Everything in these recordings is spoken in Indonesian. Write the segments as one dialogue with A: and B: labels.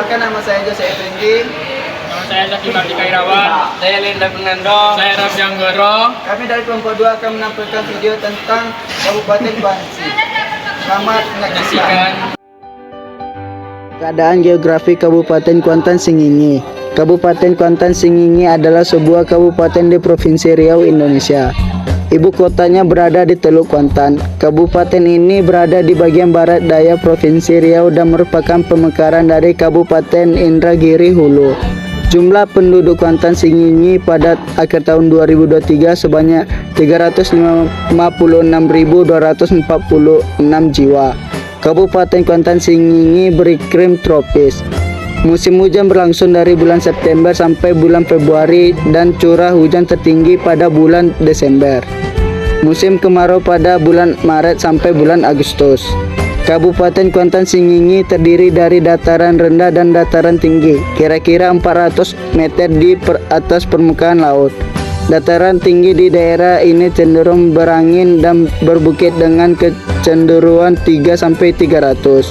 A: Perkenalkan, nama saya Jose Effendi.
B: Nama saya Zaki Mardika Irawan.
C: Saya Linda Fernando.
B: Saya Raffiang Goro.
A: Kami dari kelompok 2 akan menampilkan video tentang Kabupaten Kuantan. Selamat menyaksikan. Keadaan geografi Kabupaten Kuantan Singingi. Kabupaten Kuantan Singingi adalah sebuah kabupaten di Provinsi Riau, Indonesia. Ibu kotanya berada di Teluk Kuantan. Kabupaten ini berada di bagian barat daya Provinsi Riau dan merupakan pemekaran dari Kabupaten Indragiri Hulu. Jumlah penduduk Kuantan Singingi pada akhir tahun 2023 sebanyak 356.246 jiwa. Kabupaten Kuantan Singingi beriklim tropis. Musim hujan berlangsung dari bulan September sampai bulan Februari dan curah hujan tertinggi pada bulan Desember. Musim kemarau pada bulan Maret sampai bulan Agustus. Kabupaten Kuantan Singingi terdiri dari dataran rendah dan dataran tinggi, kira-kira 400 meter di atas permukaan laut. Dataran tinggi di daerah ini cenderung berangin dan berbukit dengan kecenderungan 3-300.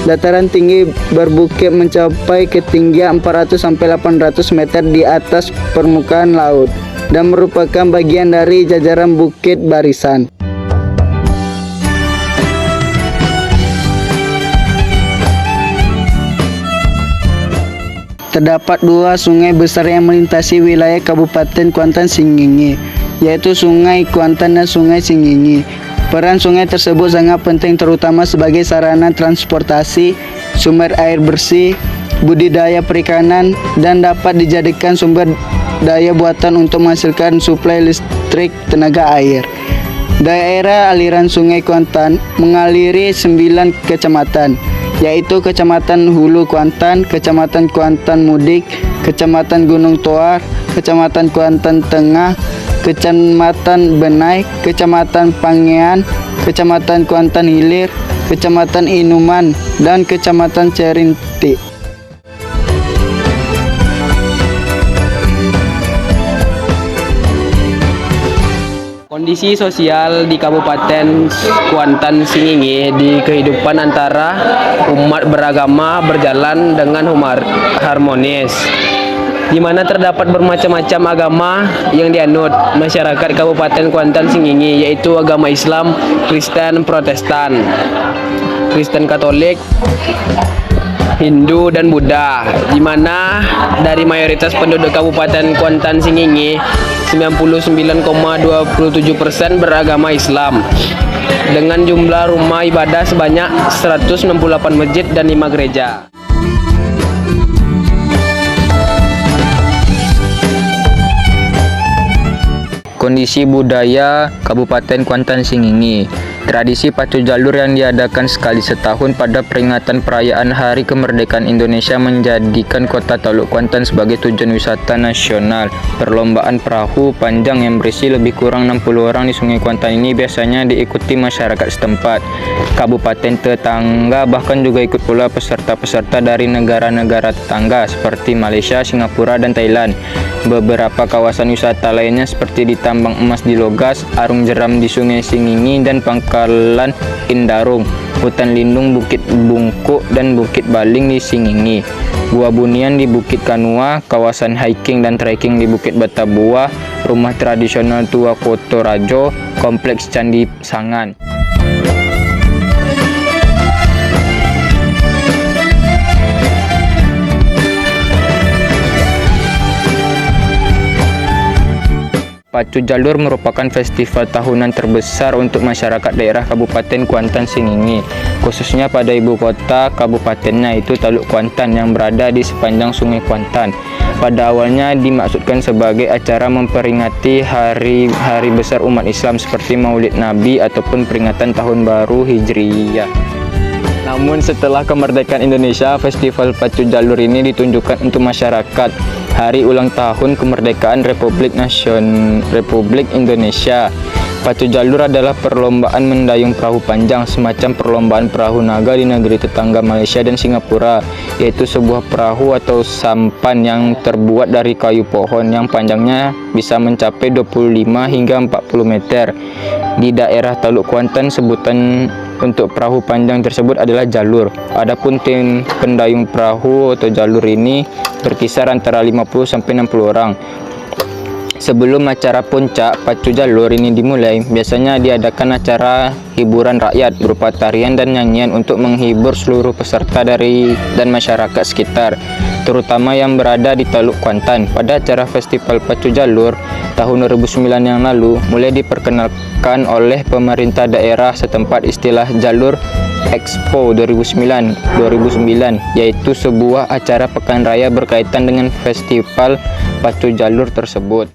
A: Dataran tinggi berbukit mencapai ketinggian 400-800 meter di atas permukaan laut dan merupakan bagian dari jajaran Bukit Barisan. Terdapat dua sungai besar yang melintasi wilayah Kabupaten Kuantan Singingi, yaitu Sungai Kuantan dan Sungai Singingi. Peran sungai tersebut sangat penting terutama sebagai sarana transportasi, sumber air bersih, budidaya perikanan, dan dapat dijadikan sumber daya buatan untuk menghasilkan suplai listrik tenaga air. Daerah aliran Sungai Kuantan mengaliri 9 kecamatan, yaitu Kecamatan Hulu Kuantan, Kecamatan Kuantan Mudik, Kecamatan Gunung Toar, Kecamatan Kuantan Tengah, Kecamatan Benai, Kecamatan Pangean, Kecamatan Kuantan Hilir, Kecamatan Inuman, dan Kecamatan Cerinti.
C: Kondisi sosial di Kabupaten Kuantan Singingi di kehidupan antara umat beragama berjalan dengan harmonis, di mana terdapat bermacam-macam agama yang dianut masyarakat Kabupaten Kuantan Singingi, yaitu agama Islam, Kristen, Protestan, Kristen Katolik, Hindu, dan Buddha, di mana dari mayoritas penduduk Kabupaten Kuantan Singingi 99,27% beragama Islam, dengan jumlah rumah ibadah sebanyak 168 masjid dan 5 gereja.
D: Kondisi budaya Kabupaten Kuantan Singingi. Tradisi pacu jalur yang diadakan sekali setahun pada peringatan perayaan Hari Kemerdekaan Indonesia menjadikan kota Teluk Kuantan sebagai tujuan wisata nasional. Perlombaan perahu panjang yang berisi lebih kurang 60 orang di Sungai Kuantan ini biasanya diikuti masyarakat setempat, kabupaten tetangga, bahkan juga ikut pula peserta-peserta dari negara-negara tetangga seperti Malaysia, Singapura, dan Thailand. Beberapa kawasan wisata lainnya seperti di Tambang Emas di Logas, Arung Jeram di Sungai Singingi, dan Pangkalan Indarung, Hutan Lindung Bukit Bungkuk, dan Bukit Baling di Singingi, Gua Bunian di Bukit Kanua, kawasan hiking dan trekking di Bukit Batabuah, rumah tradisional Tua Koto Rajo, kompleks Candi Sangan. Pacu Jalur merupakan festival tahunan terbesar untuk masyarakat daerah Kabupaten Kuantan Singingi, khususnya pada ibu kota kabupatennya, yaitu Teluk Kuantan, yang berada di sepanjang Sungai Kuantan. Pada awalnya dimaksudkan sebagai acara memperingati hari-hari besar umat Islam seperti Maulid Nabi ataupun peringatan Tahun Baru Hijriyah. Namun setelah kemerdekaan Indonesia, festival pacu jalur ini ditunjukkan untuk masyarakat Hari Ulang Tahun Kemerdekaan Republik Indonesia. Pacu jalur adalah perlombaan mendayung perahu panjang, semacam perlombaan perahu naga di negeri tetangga Malaysia dan Singapura, yaitu sebuah perahu atau sampan yang terbuat dari kayu pohon yang panjangnya bisa mencapai 25 hingga 40 meter. Di daerah Teluk Kuantan, sebutan untuk perahu panjang tersebut adalah jalur. Adapun tim pendayung perahu atau jalur ini berkisar antara 50 sampai 60 orang. Sebelum acara puncak pacu jalur ini dimulai, biasanya diadakan acara hiburan rakyat berupa tarian dan nyanyian untuk menghibur seluruh peserta dan masyarakat sekitar, terutama yang berada di Teluk Kuantan. Pada acara festival pacu jalur tahun 2009 yang lalu, mulai diperkenalkan oleh pemerintah daerah setempat istilah Jalur Expo 2009, yaitu sebuah acara pekan raya berkaitan dengan festival pacu jalur tersebut.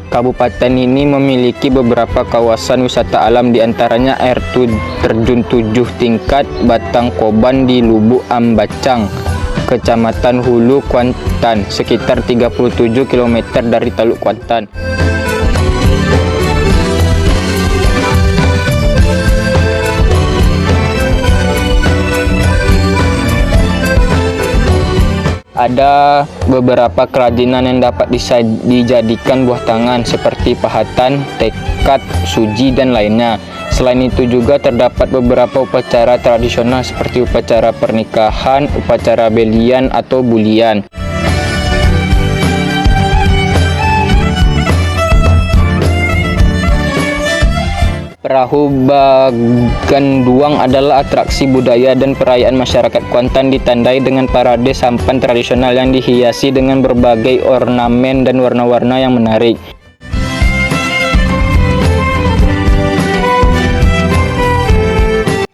D: Kabupaten ini memiliki beberapa kawasan wisata alam, diantaranya air terjun 7 tingkat Batang Koban di Lubuk Ambacang, Kecamatan Hulu, Kuantan, sekitar 37 km dari Teluk Kuantan. Ada beberapa kerajinan yang dapat dijadikan buah tangan seperti pahatan, tekad, suji, dan lainnya. Selain itu juga terdapat beberapa upacara tradisional seperti upacara pernikahan, upacara belian atau bulian. Perahu Baganduang adalah atraksi budaya dan perayaan masyarakat Kuantan, ditandai dengan parade sampan tradisional yang dihiasi dengan berbagai ornamen dan warna-warna yang menarik.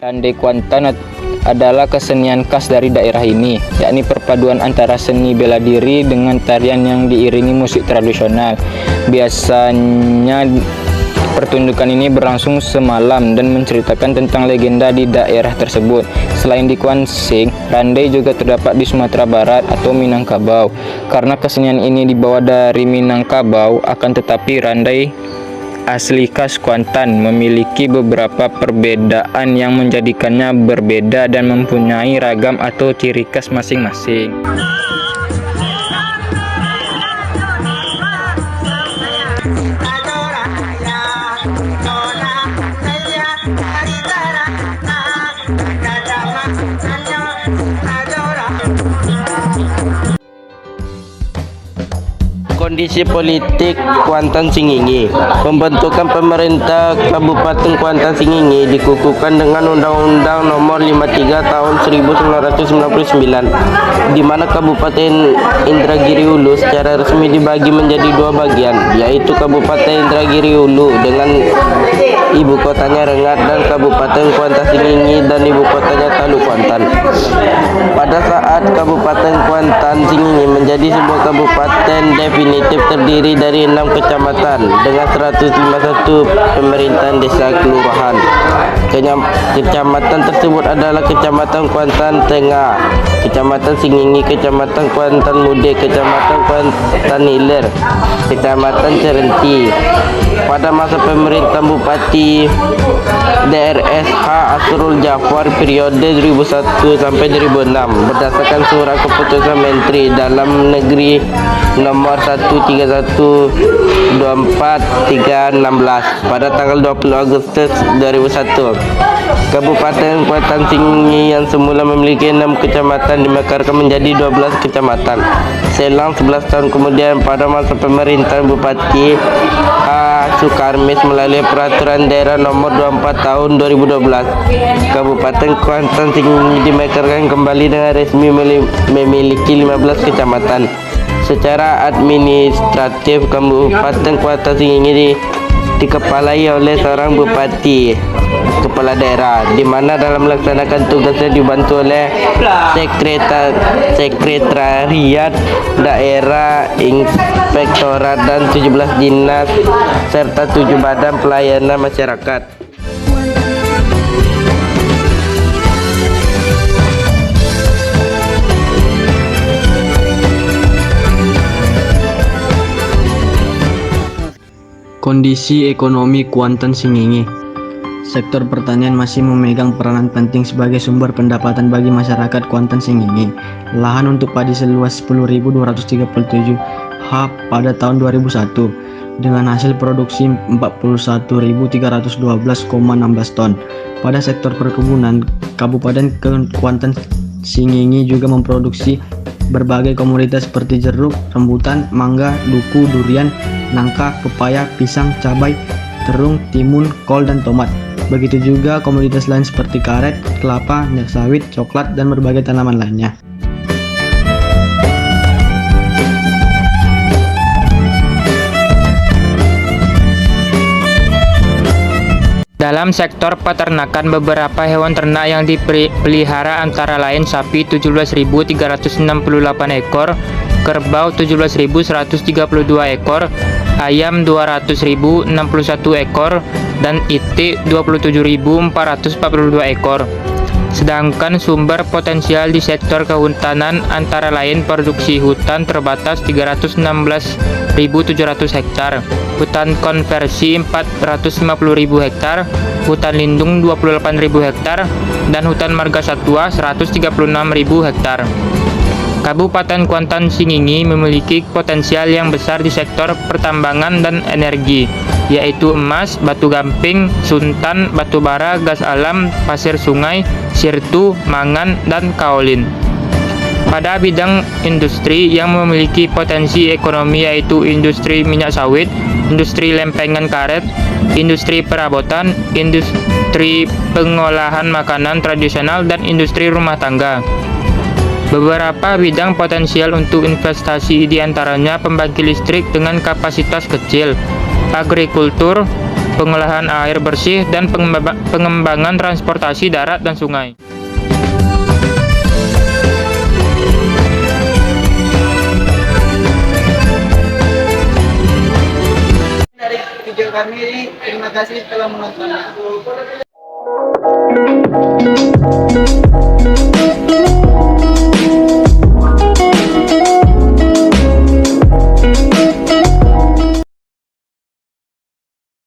D: Randai Kuantan adalah kesenian khas dari daerah ini, yakni perpaduan antara seni bela diri dengan tarian yang diiringi musik tradisional. Biasanya pertunjukan ini berlangsung semalam dan menceritakan tentang legenda di daerah tersebut. Selain di Kuansing, randai juga terdapat di Sumatera Barat atau Minangkabau. Karena kesenian ini dibawa dari Minangkabau, akan tetapi randai asli khas Kuantan memiliki beberapa perbedaan yang menjadikannya berbeda dan mempunyai ragam atau ciri khas masing-masing.
E: Kondisi politik Kuantan Singingi. Pembentukan pemerintah Kabupaten Kuantan Singingi dikukuhkan dengan Undang-Undang Nomor 53 Tahun 1999, di mana Kabupaten Indragiri Hulu secara resmi dibagi menjadi dua bagian, yaitu Kabupaten Indragiri Hulu dengan ibu kotanya Rengat dan Kabupaten Kuantan Singingi dan ibu kotanya Teluk Kuantan. Pada saat Kabupaten Kuantan Singingi menjadi sebuah kabupaten definitif terdiri dari 6 kecamatan dengan 151 pemerintahan desa kelurahan. Kecamatan tersebut adalah Kecamatan Kuantan Tengah, Kecamatan Singingi, Kecamatan Kuantan Mude, Kecamatan Kuantan Hilir, Kecamatan Cerenti. Pada masa pemerintahan Bupati DRSH Asrul Jafar periode 2001 sampai 2006 berdasarkan surat keputusan Menteri Dalam Negeri nomor 131/24/316 pada tanggal 20 Agustus 2001. Kabupaten Kuantan Singingi yang semula memiliki 6 kecamatan dimekarkan menjadi 12 kecamatan. Selang 11 tahun kemudian, pada masa pemerintahan Bupati Sukarmis melalui Peraturan Daerah Nomor 24 Tahun 2012, Kabupaten Kuantan Singingi dimekarkan kembali dengan resmi memiliki 15 kecamatan. Secara administratif, Kabupaten Kuantan Singingi dikepalai oleh seorang bupati kepala daerah, di mana dalam melaksanakan tugasnya dibantu oleh sekretariat daerah, inspektorat dan 17 dinas serta 7 badan pelayanan masyarakat.
C: Kondisi ekonomi Kuantan Singingi.
F: sektor pertanian masih memegang peranan penting sebagai sumber pendapatan bagi masyarakat Kuantan Singingi. Lahan untuk padi seluas 10.237 ha pada tahun 2001 dengan hasil produksi 41.312,16 ton. Pada sektor perkebunan, Kabupaten Kuantan Singingi juga memproduksi berbagai komoditas seperti jeruk, rambutan, mangga, duku, durian, nangka, pepaya, pisang, cabai, terung, timun, kol, dan tomat. Begitu juga komoditas lain seperti karet, kelapa, minyak sawit, coklat, dan berbagai tanaman lainnya.
D: Dalam sektor peternakan, beberapa hewan ternak yang dipelihara antara lain sapi 17.368 ekor, kerbau 17.132 ekor, ayam 200.061 ekor, dan itik 27.442 ekor. Sedangkan sumber potensial di sektor kehutanan antara lain produksi hutan terbatas 316.700 hektar, hutan konversi 450.000 hektar, hutan lindung 28.000 hektar, dan hutan marga satwa 136.000 hektar. Kabupaten Kuantan Singingi memiliki potensial yang besar di sektor pertambangan dan energi, yaitu emas, batu gamping, suntan, batu bara, gas alam, pasir sungai, sirtu, mangan, dan kaolin. Pada bidang industri yang memiliki potensi ekonomi yaitu industri minyak sawit, industri lempengan karet, industri perabotan, industri pengolahan makanan tradisional, dan industri rumah tangga. Beberapa bidang potensial untuk investasi diantaranya pembangkit listrik dengan kapasitas kecil, agrikultur, pengolahan air bersih, dan pengembangan transportasi darat dan sungai.
A: Dari video kami ini, terima kasih telah menonton.